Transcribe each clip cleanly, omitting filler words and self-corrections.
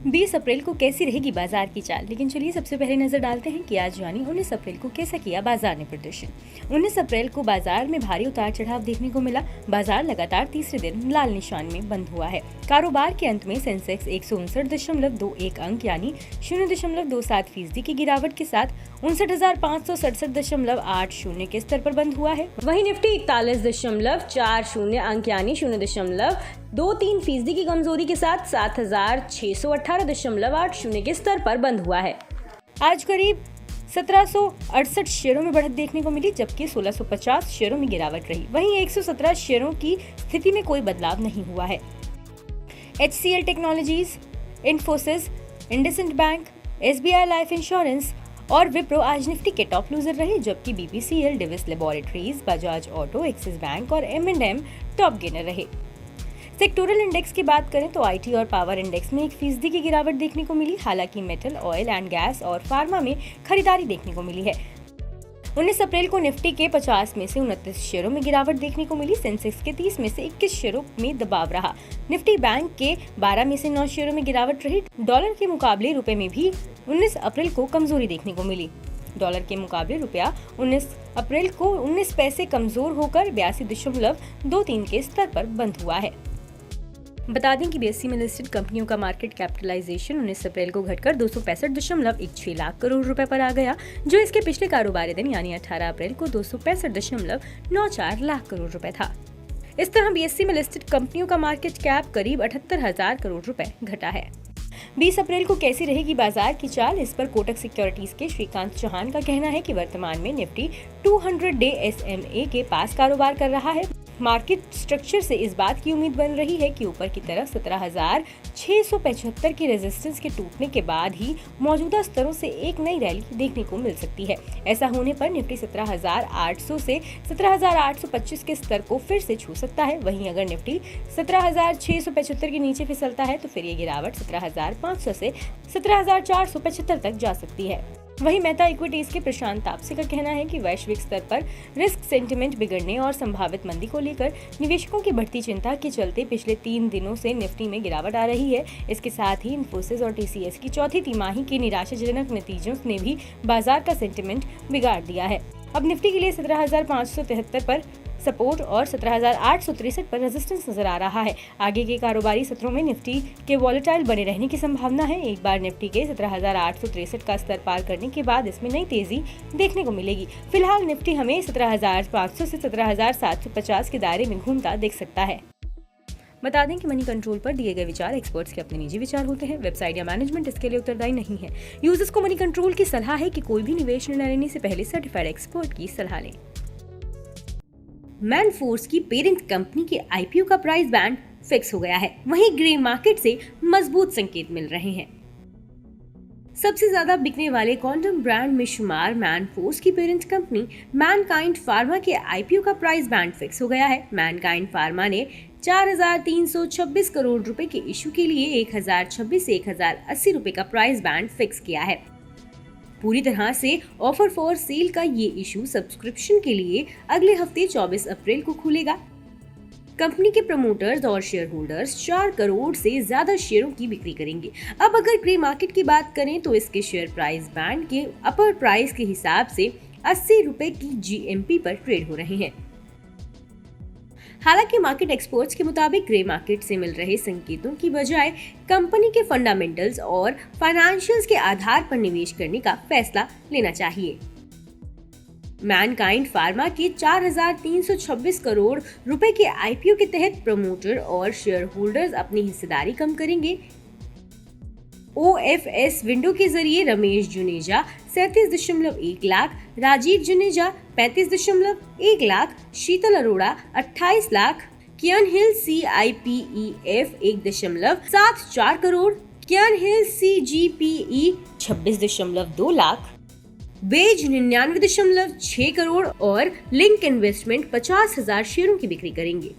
20 अप्रैल को कैसी रहेगी बाजार की चाल, लेकिन चलिए सबसे पहले नजर डालते हैं कि आज यानी 19 अप्रैल को कैसा किया बाजार ने प्रदर्शन। 19 अप्रैल को बाजार में भारी उतार चढ़ाव देखने को मिला। बाजार लगातार तीसरे दिन लाल निशान में बंद हुआ है। कारोबार के अंत में सेंसेक्स 159.21 अंक यानी 0.27% की गिरावट के साथ 59,567.80 के स्तर पर बंद हुआ है। वहीं निफ्टी 41.40 अंक यानी 0.23% की कमजोरी के साथ 7,618.80 के स्तर पर बंद हुआ है। आज करीब 1768 शेयरों में बढ़त देखने को मिली, जबकि 1650 शेयरों में गिरावट रही। वहीं 117 शेयरों की स्थिति में कोई बदलाव नहीं हुआ है। HCL technologies, Infosys, IndusInd bank, SBI life insurance और विप्रो आज निफ्टी के टॉप लूजर रहे, जबकि BPCL, Divi's Laboratories, Bajaj Auto, Axis Bank और M&M टॉप गेनर रहे। सेक्टोरल इंडेक्स की बात करें तो IT और पावर इंडेक्स में 1% की गिरावट देखने को मिली। हालांकि मेटल, ऑयल एंड गैस और फार्मा में खरीदारी देखने को मिली है। 19 अप्रैल को निफ्टी के 50 में से 29 शेयरों में गिरावट देखने को मिली। सेंसेक्स के 30 में से 21 शेयरों में दबाव रहा। निफ्टी बैंक के 12 में से 9 शेयरों में गिरावट रही। डॉलर के मुकाबले रुपए में भी 19 अप्रैल को कमजोरी देखने को मिली। डॉलर के मुकाबले रुपया 19 अप्रैल को 19 पैसे कमजोर होकर 82.23 के स्तर पर बंद हुआ है। बता दें कि BSE में लिस्टेड कंपनियों का मार्केट कैपिटलाइजेशन 19 अप्रैल को घटकर 265.16 लाख करोड़ रुपए पर आ गया, जो इसके पिछले कारोबारी दिन यानी 18 अप्रैल को 265.94 लाख करोड़ रुपए था। इस तरह BSE में लिस्टेड कंपनियों का मार्केट कैप करीब 78,000 करोड़ रुपए घटा है। 20 अप्रैल को कैसी रहेगी बाजार की चाल, इस पर कोटक सिक्योरिटीज के श्रीकांत चौहान का कहना है कि वर्तमान में निफ्टी 200 डे SMA के पास कारोबार कर रहा है। मार्केट स्ट्रक्चर से इस बात की उम्मीद बन रही है कि ऊपर की तरफ 17,675 की रेजिस्टेंस के टूटने के बाद ही मौजूदा स्तरों से एक नई रैली देखने को मिल सकती है। ऐसा होने पर निफ्टी 17,800 से 17,825 के स्तर को फिर से छू सकता है। वहीं अगर निफ्टी 17,675 के नीचे फिसलता है तो फिर ये गिरावट 17,500 से 17,475 तक जा सकती है। वहीं मेहता इक्विटीज के प्रशांत तापसे का कहना है कि वैश्विक स्तर पर रिस्क सेंटिमेंट बिगड़ने और संभावित मंदी को लेकर निवेशकों की बढ़ती चिंता के चलते पिछले 3 दिनों से निफ्टी में गिरावट आ रही है। इसके साथ ही इन्फोसिस और TCS की चौथी तिमाही के निराशाजनक नतीजों ने भी बाजार का सेंटिमेंट बिगाड़ दिया है। अब निफ्टी के लिए 17,573 पर सपोर्ट और 17,863 पर रेजिस्टेंस नजर आ रहा है। आगे के कारोबारी सत्रों में निफ्टी के वॉलेटाइल बने रहने की संभावना है। एक बार निफ्टी के 17,863 का स्तर पार करने के बाद इसमें नई तेजी देखने को मिलेगी। फिलहाल निफ्टी हमें 17,500 से 17,750 के दायरे में घूमता देख सकता है। बता दें कि मनी कंट्रोल पर दिए गए विचार एक्सपर्ट्स के अपने निजी विचार होते हैं। वेबसाइट या मैनेजमेंट इसके लिए उत्तरदायी नहीं है। यूजर्स को मनी कंट्रोल की सलाह है कि कोई भी निवेश निर्णय लेने से पहले सर्टिफाइड एक्सपर्ट की सलाह लें। मैनफोर्स की पेरेंट कंपनी के IPO का प्राइस बैंड फिक्स हो गया है। वहीं ग्रे मार्केट से मजबूत संकेत मिल रहे हैं। सबसे ज्यादा बिकने वाले कॉन्डम ब्रांड में शुमार मैनफोर्स की पेरेंट कंपनी मैनकाइंड फार्मा के IPO का प्राइस बैंड फिक्स हो गया है। मैनकाइंड फार्मा ने 4,326 करोड़ रुपए के इशू के लिए 1,026 से 1,080 रुपए का प्राइस बैंड फिक्स किया है। पूरी तरह से ऑफर फॉर सेल का ये इशू सब्सक्रिप्शन के लिए अगले हफ्ते 24 अप्रैल को खुलेगा। कंपनी के प्रमोटर्स और शेयर होल्डर्स 4 करोड़ से ज्यादा शेयरों की बिक्री करेंगे। अब अगर ग्रे मार्केट की बात करें तो इसके शेयर प्राइस बैंड के अपर प्राइस के हिसाब से 80 रुपए की GMP पर ट्रेड हो रहे हैं। हालांकि मार्केट एक्सपर्ट्स के मुताबिक ग्रे मार्केट से मिल रहे संकेतों की बजाय कंपनी के फंडामेंटल्स और फाइनेंशियल्स के आधार पर निवेश करने का फैसला लेना चाहिए। मैनकाइंड फार्मा के 4,326 करोड़ रुपए के IPO के तहत प्रमोटर और शेयर होल्डर्स अपनी हिस्सेदारी कम करेंगे। OFS विंडो के जरिए रमेश जुनेजा 37.1 लाख, राजीव जुनेजा 35.1 लाख, शीतल अरोड़ा 28 लाख, कियन हिल CIPEF 1.74 करोड़, कियन हिल CGPE 26.2 लाख, बेज 99.6 करोड़ और लिंक इन्वेस्टमेंट 50,000 शेयरों की बिक्री करेंगे।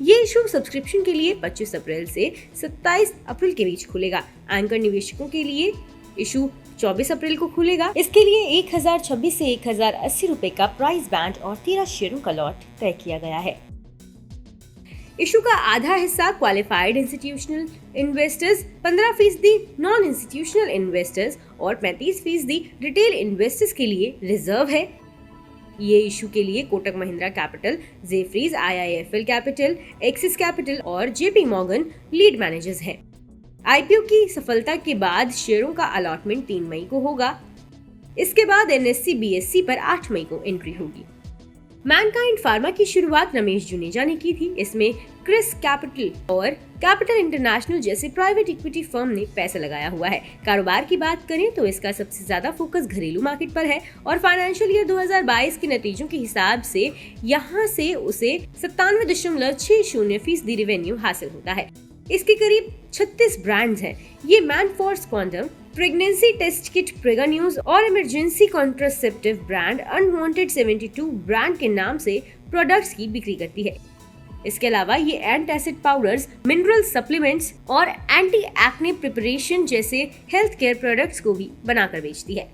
ये इशू सब्सक्रिप्शन के लिए 25 अप्रैल से 27 अप्रैल के बीच खुलेगा। एंकर निवेशकों के लिए इशू 24 अप्रैल को खुलेगा। इसके लिए 1,026 से 1,080 रुपए का प्राइस बैंड और 13 शेयरों का लॉट तय किया गया है। इशू का आधा हिस्सा qualified institutional investors, 15% non institutional investors और 35% रिटेल इन्वेस्टर्स के लिए रिजर्व है। ये इशू के लिए Kotak Mahindra capital, Jefferies, IIFL capital, axis capital और JP मॉर्गन लीड मैनेजर्स हैं। IPO की सफलता के बाद शेयरों का अलॉटमेंट 3 मई को होगा। इसके बाद NSE BSE पर 8 मई को एंट्री होगी। मैनकाइंड फार्मा की शुरुआत रमेश जुनेजा ने की थी। इसमें क्रिस कैपिटल और कैपिटल इंटरनेशनल जैसे प्राइवेट इक्विटी फर्म ने पैसा लगाया हुआ है। कारोबार की बात करें तो इसका सबसे ज्यादा फोकस घरेलू मार्केट पर है और फाइनेंशियल ईयर 2022 के नतीजों के हिसाब से यहाँ से उसे 97.60% रेवेन्यू हासिल होता है। इसके करीब 36 ब्रांड्स हैं। ये Manforce Quantum, pregnancy test kit Prega News और emergency contraceptive brand Unwanted 72 brand के नाम से प्रोडक्ट्स की बिक्री करती है। इसके अलावा ये एंटासिड पाउडर्स, मिनरल सप्लीमेंट्स और एंटी एक्ने प्रिपरेशन जैसे हेल्थ केयर प्रोडक्ट्स को भी बनाकर बेचती है।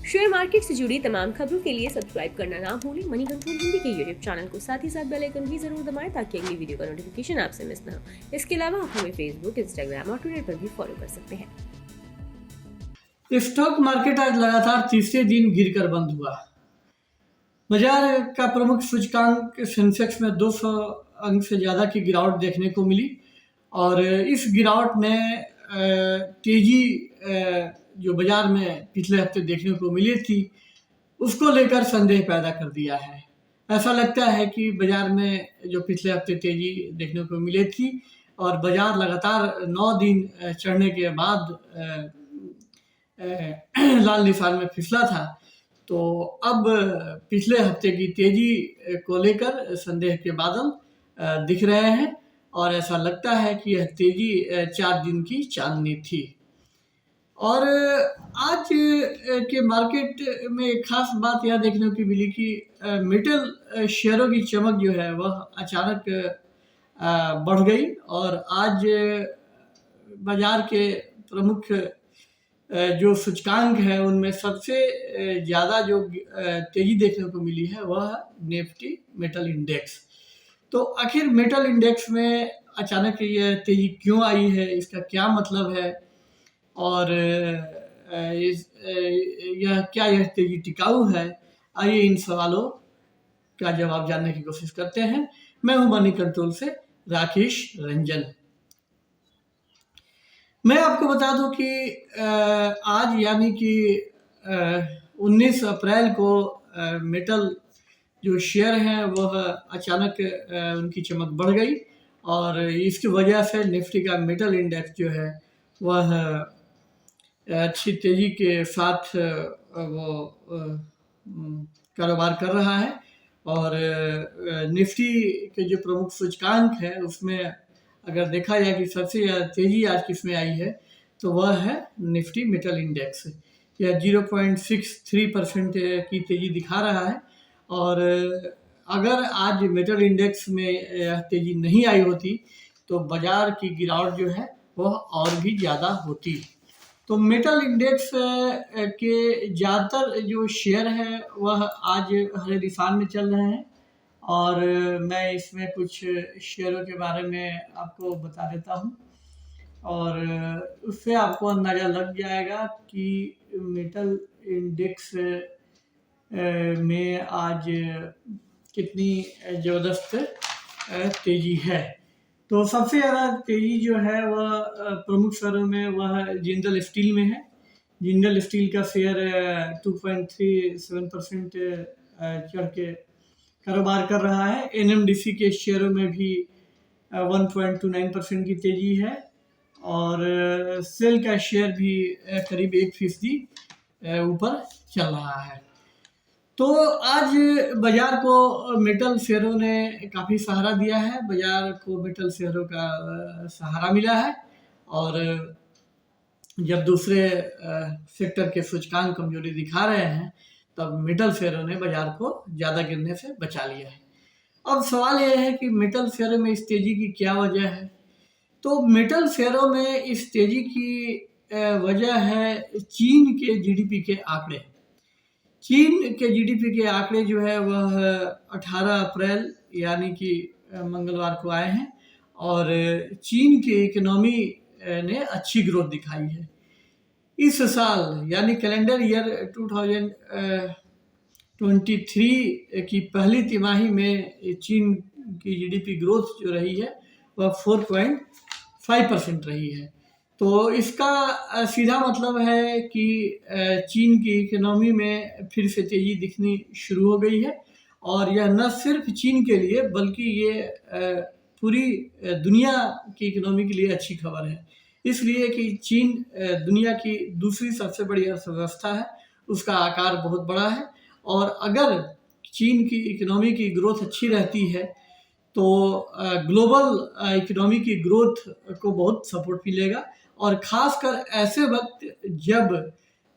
शेयर मार्केट से जुड़ी तमाम खबरों के लिए सब्सक्राइब करना ना भूलें मनी कंट्रोल हिंदी के यूट्यूब चैनल को। साथ ही साथ बेल आइकन भी जरूर दबाएं ताकि अगली वीडियो का नोटिफिकेशन आपसे मिस ना हो। इसके अलावा आप हमें फेसबुक, इंस्टाग्राम और ट्विटर पर भी फॉलो कर सकते हैं। स्टॉक मार्केट आज लगातार तीसरे दिन गिरकर बंद हुआ। बाजार का प्रमुख सूचकांक सेंसेक्स में 200 अंक से ज़्यादा की गिरावट देखने को मिली और इस गिरावट में तेजी जो बाजार में पिछले हफ्ते देखने को मिली थी उसको लेकर संदेह पैदा कर दिया है। ऐसा लगता है कि बाजार में जो पिछले हफ्ते तेजी देखने को मिली थी और बाजार लगातार 9 दिन चढ़ने के बाद लाल निशान में फिसला था, तो अब पिछले हफ्ते की तेजी को लेकर संदेह के बादल दिख रहे हैं और ऐसा लगता है कि यह तेजी 4 दिन की चांदनी थी। और आज के मार्केट में एक खास बात यह देखने को मिली कि मेटल शेयरों की चमक जो है वह अचानक बढ़ गई और आज बाजार के प्रमुख जो सूचकांक है उनमें सबसे ज़्यादा जो तेजी देखने को मिली है वह निफ्टी मेटल इंडेक्स। तो आखिर मेटल इंडेक्स में अचानक यह तेजी क्यों आई है, इसका क्या मतलब है और यह तेजी टिकाऊ है? आइए इन सवालों का जवाब जानने की कोशिश करते हैं। मैं हूं मनी कंट्रोल से राकेश रंजन। मैं आपको बता दूं कि आज यानी कि 19 अप्रैल को मेटल जो शेयर हैं वह अचानक उनकी चमक बढ़ गई और इसकी वजह से निफ्टी का मेटल इंडेक्स जो है वह अच्छी तेजी के साथ वो कारोबार कर रहा है और निफ्टी के जो प्रमुख सूचकांक है उसमें अगर देखा जाए कि सबसे ज़्यादा तेजी आज किसमें आई है तो वह है निफ्टी मेटल इंडेक्स। यह 0.63% की तेजी दिखा रहा है और अगर आज मेटल इंडेक्स में यह तेजी नहीं आई होती तो बाजार की गिरावट जो है वह और भी ज़्यादा होती। तो मेटल इंडेक्स के ज़्यादातर जो शेयर हैं वह आज हरे निशान में चल रहे हैं और मैं इसमें कुछ शेयरों के बारे में आपको बता देता हूं और उससे आपको अंदाज़ा लग जाएगा कि मेटल इंडेक्स में आज कितनी ज़बरदस्त तेज़ी है। तो सबसे ज़्यादा तेज़ी जो है वह प्रमुख शेयरों में वह जिंदल स्टील में है। जिंदल स्टील का शेयर 2.37% चढ़ के कारोबार कर रहा है। NMDC के शेयरों में भी 1.29% की तेज़ी है और सेल का शेयर भी करीब 1% ऊपर चल रहा है। तो आज बाजार को मेटल शेयरों ने काफ़ी सहारा दिया है। बाजार को मेटल शेयरों का सहारा मिला है और जब दूसरे सेक्टर के सूचकांक कमजोरी दिखा रहे हैं तब मेटल शेयरों ने बाजार को ज़्यादा गिरने से बचा लिया है। अब सवाल यह है कि मेटल शेयरों में इस तेज़ी की क्या वजह है। तो मेटल शेयरों में इस तेज़ी की वजह है चीन के GDP के आंकड़े। चीन के GDP के आंकड़े जो है वह 18 अप्रैल यानी कि मंगलवार को आए हैं और चीन की इकोनॉमी ने अच्छी ग्रोथ दिखाई है। इस साल यानी कैलेंडर ईयर 2023 की पहली तिमाही में चीन की जीडीपी ग्रोथ जो रही है वह 4.5% रही है। तो इसका सीधा मतलब है कि चीन की इकोनॉमी में फिर से तेजी दिखनी शुरू हो गई है और यह न सिर्फ चीन के लिए बल्कि ये पूरी दुनिया की इकोनॉमी के लिए अच्छी खबर है। इसलिए कि चीन दुनिया की दूसरी सबसे बड़ी अर्थव्यवस्था है, उसका आकार बहुत बड़ा है और अगर चीन की इकोनॉमी की ग्रोथ अच्छी रहती है तो ग्लोबल इकोनॉमी की ग्रोथ को बहुत सपोर्ट मिलेगा और ख़ासकर ऐसे वक्त जब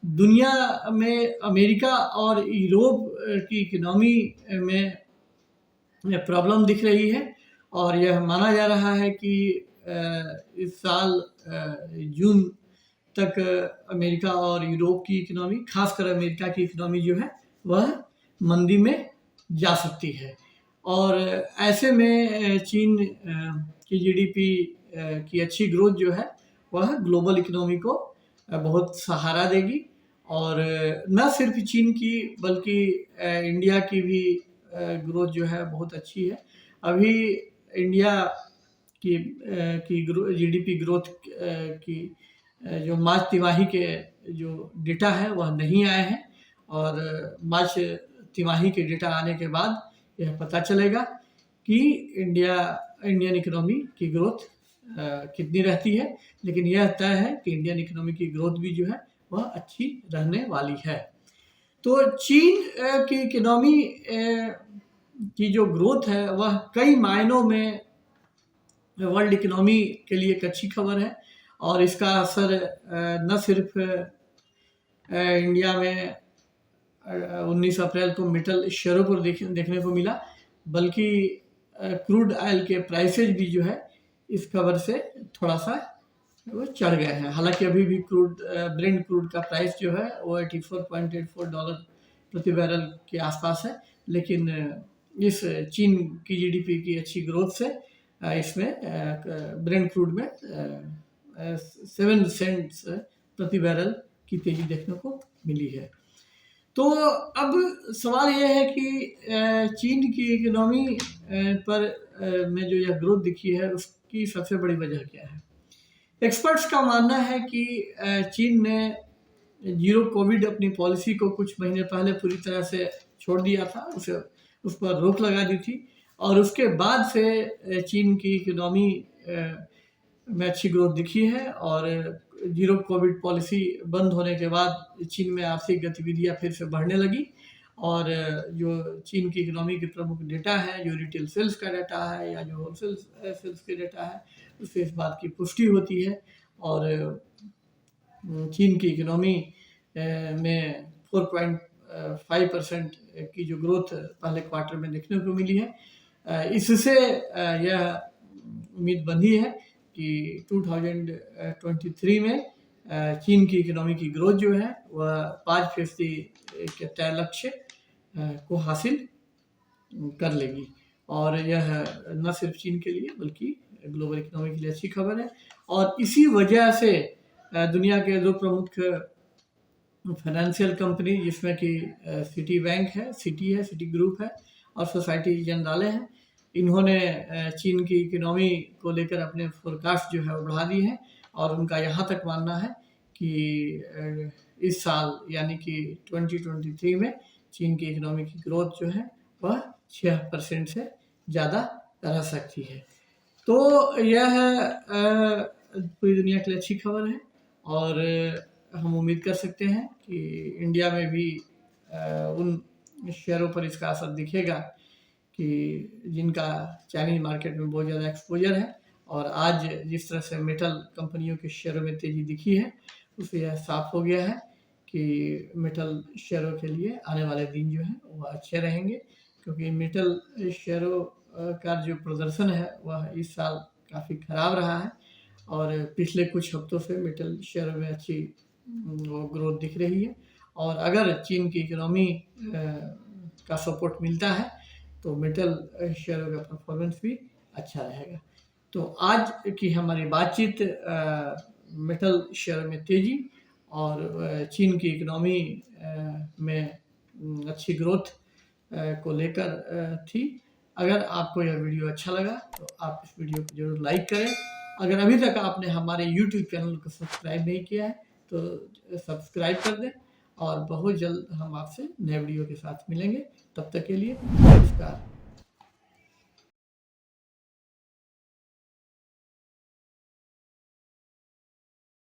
दुनिया में अमेरिका और यूरोप की इकोनॉमी में प्रॉब्लम दिख रही है और यह माना जा रहा है कि इस साल जून तक अमेरिका और यूरोप की इकोनॉमी, खासकर अमेरिका की इकोनॉमी जो है वह मंदी में जा सकती है और ऐसे में चीन की जीडीपी की अच्छी ग्रोथ जो है वह ग्लोबल इकोनॉमी को बहुत सहारा देगी और न सिर्फ चीन की बल्कि इंडिया की भी ग्रोथ जो है बहुत अच्छी है। अभी इंडिया की जीडीपी ग्रोथ की जो मार्च तिमाही के जो डेटा है वह नहीं आए हैं और मार्च तिमाही के डेटा आने के बाद यह पता चलेगा कि इंडियन इकोनॉमी की ग्रोथ कितनी रहती है, लेकिन यह तय है कि इंडियन इकोनॉमी की ग्रोथ भी जो है वह अच्छी रहने वाली है। तो चीन की इकोनॉमी की जो ग्रोथ है वह कई मायनों में वर्ल्ड इकोनॉमी के लिए एक अच्छी खबर है और इसका असर न सिर्फ इंडिया में 19 अप्रैल को मेटल शेयरों पर देखने को मिला बल्कि क्रूड ऑयल के प्राइसेज भी जो है इस खबर से थोड़ा सा वो चढ़ गए हैं। हालांकि अभी भी ब्रेंट क्रूड का प्राइस जो है वो $84.84 प्रति बैरल के आसपास है, लेकिन इस चीन की जीडीपी की अच्छी ग्रोथ से इसमें ब्रेंट क्रूड में 7 सेंट्स प्रति बैरल की तेजी देखने को मिली है। तो अब सवाल यह है कि चीन की इकोनॉमी पर में जो यह ग्रोथ दिखी है उसकी सबसे बड़ी वजह क्या है। एक्सपर्ट्स का मानना है कि चीन ने जीरो कोविड अपनी पॉलिसी को कुछ महीने पहले पूरी तरह से छोड़ दिया था, उस पर रोक लगा दी थी और उसके बाद से चीन की इकोनॉमी में अच्छी ग्रोथ दिखी है और जीरो कोविड पॉलिसी बंद होने के बाद चीन में आर्थिक गतिविधियां फिर से बढ़ने लगी और जो चीन की इकोनॉमी के प्रमुख डेटा है, जो रिटेल सेल्स का डेटा है या जो होलसेल सेल्स के डेटा है, उससे इस बात की पुष्टि होती है और चीन की इकोनॉमी में 4.5% की जो ग्रोथ पहले क्वार्टर में देखने को मिली है। इससे यह उम्मीद बंधी है कि 2023 में चीन की इकोनॉमी की ग्रोथ जो है वह 5% के तय लक्ष्य को हासिल कर लेगी और यह न सिर्फ चीन के लिए बल्कि ग्लोबल इकोनॉमी के लिए अच्छी खबर है। और इसी वजह से दुनिया के दो प्रमुख फाइनेंशियल कंपनी जिसमें कि सिटी बैंक है, सिटी ग्रुप है और सोसाइटी जनरले हैं, इन्होंने चीन की इकोनॉमी को लेकर अपने फोरकास्ट जो है वो बढ़ा दी है और उनका यहाँ तक मानना है कि इस साल यानी कि 2023 में चीन की इकोनॉमी की ग्रोथ जो है वह 6% से ज़्यादा रह सकती है। तो यह पूरी दुनिया के लिए अच्छी खबर है और हम उम्मीद कर सकते हैं कि इंडिया में भी उन शेयरों पर इसका असर दिखेगा कि जिनका चाइनीज मार्केट में बहुत ज़्यादा एक्सपोजर है और आज जिस तरह से मेटल कंपनियों के शेयरों में तेज़ी दिखी है उससे यह साफ हो गया है कि मेटल शेयरों के लिए आने वाले दिन जो है वह अच्छे रहेंगे, क्योंकि मेटल शेयरों का जो प्रदर्शन है वह इस साल काफ़ी ख़राब रहा है और पिछले कुछ हफ्तों से मेटल शेयरों में अच्छी ग्रोथ दिख रही है और अगर चीन की इकोनॉमी का सपोर्ट मिलता है तो मेटल शेयरों का परफॉर्मेंस भी अच्छा रहेगा। तो आज की हमारी बातचीत मेटल शेयर में तेज़ी और चीन की इकनॉमी में अच्छी ग्रोथ को लेकर थी। अगर आपको यह वीडियो अच्छा लगा तो आप इस वीडियो को ज़रूर लाइक करें। अगर अभी तक आपने हमारे YouTube चैनल को सब्सक्राइब नहीं किया है तो सब्सक्राइब कर दें और बहुत जल्द हम आपसे नए वीडियो के साथ मिलेंगे। तब तक के लिए नमस्कार।